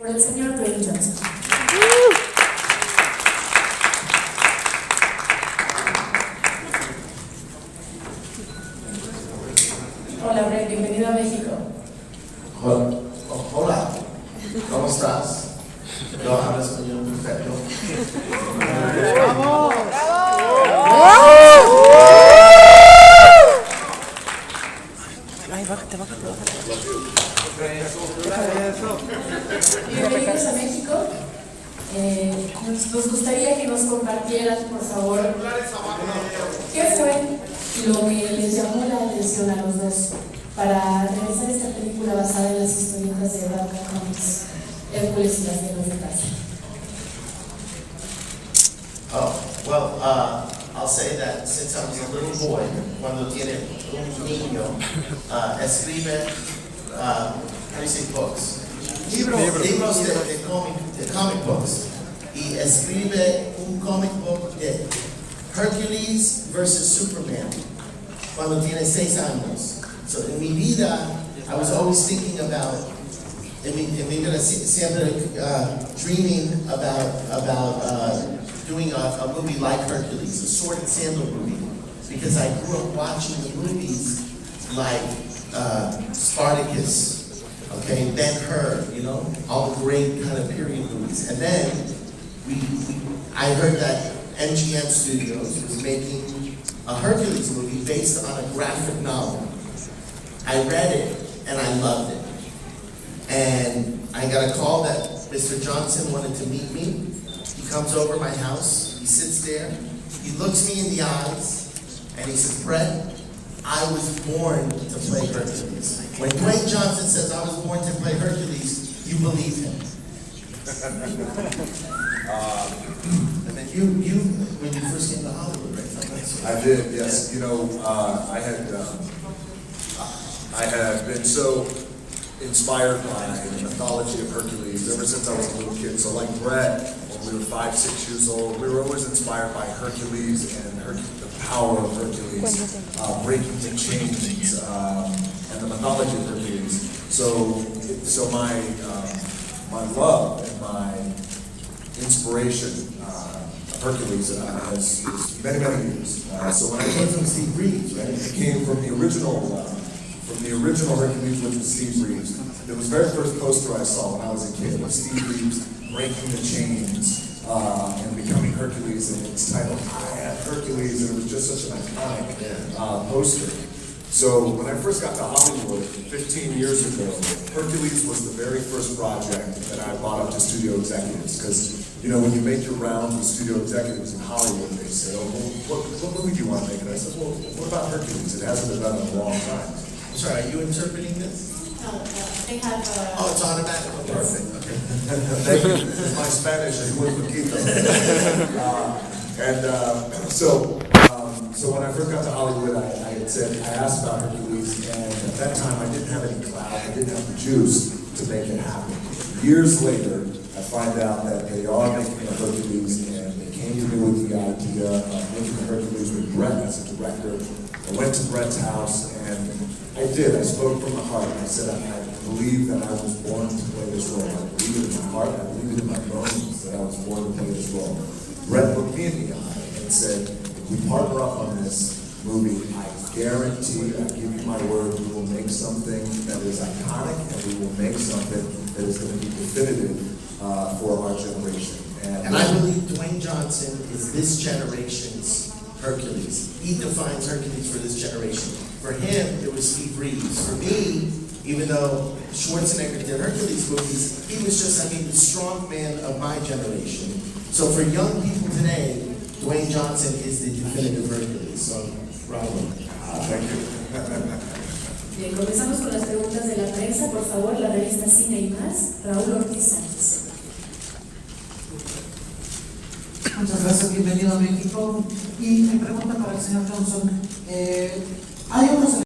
Por el señor Dwayne Johnson. Hola, Brett, bienvenido a México. Hola, ¿cómo estás? Yo hablo español perfecto. ¡Bravo! Ay, bájate. Bienvenidos a México. Nos gustaría que nos compartieran, por favor, qué fue lo que les llamó la atención a los dos para realizar esta película basada en las historietas de Hercules y las Guerras de Casa. Oh, well, I'll say that since I was a little boy, cuando tiene un niño, escribe, how do you say books? Libros de comic books. Y escribe un comic book de Hercules versus Superman cuando tiene 6 años. So in mi vida, I was always thinking about, en mi vida siempre dreaming about doing a movie like Hercules, a sword and sandal movie, because I grew up watching the movies like Spartacus, okay, Ben-Hur, you know, all the great kind of period movies. And then I heard that MGM Studios was making a Hercules movie based on a graphic novel. I read it and I loved it. And I got a call that Mr. Johnson wanted to meet me. He comes over my house, he sits there, he looks me in the eyes, and he says, Brett, I was born to play Hercules. When Dwayne Johnson says I was born to play Hercules, you believe him. And then you, when you first came to Hollywood, right? I did, yes. You know, I had been so inspired by the mythology of Hercules ever since I was a little kid. So like Brett, when we were 5, 6 years old, we were always inspired by Hercules and the power of Hercules, breaking the chains, and the mythology of Hercules. So my love and my inspiration of Hercules has many years. So when I came from Steve Reeves, right, it came from the original Hercules, which was Steve Reeves. It was the very first poster I saw when I was a kid of Steve Reeves breaking the chains and becoming Hercules, and it's titled I Am Hercules, and it was just such an iconic poster. So when I first got to Hollywood 15 years ago, Hercules was the very first project that I brought up to studio executives, because you know, when you make your rounds with studio executives in Hollywood, they say, oh, well, what movie do you want to make? And I said, well, what about Hercules? It hasn't been done in a long time. I'm sorry, are you interpreting this? No, they have. Oh, it's automatic. Oh, perfect. Okay. Thank you. My Spanish is muy poquito. So when I first got to Hollywood, I asked about Hercules, and at that time I didn't have any clout, I didn't have the juice to make it happen. Years later, I find out that they are making a Hercules, and they came to me with the idea of making a Hercules with Brett as a director. I went to Brett's house, and I did. I spoke from the heart. I said, I believe that I was born to play this role. I believe it in my heart. I believe it in my bones that I was born to play this role. Brett looked me in the eye and said, if we partner up on this movie, I guarantee, I give you my word, we will make something that is iconic, and we will make something that is going to be definitive for our generation. And I believe Dwayne Johnson is this generation's Hercules. He defines Hercules for this generation. For him, it was Steve Reeves. For me, even though Schwarzenegger did Hercules movies, he was just, the strong man of my generation. So for young people today, Dwayne Johnson is the definitive Hercules. So, bravo. Thank you. Bien, comenzamos con las preguntas de la prensa. Por favor, la revista Cine y Más, Raúl Ortiz Sánchez. Muchas gracias, bienvenido a México. Y mi pregunta para el señor Johnson, hay unos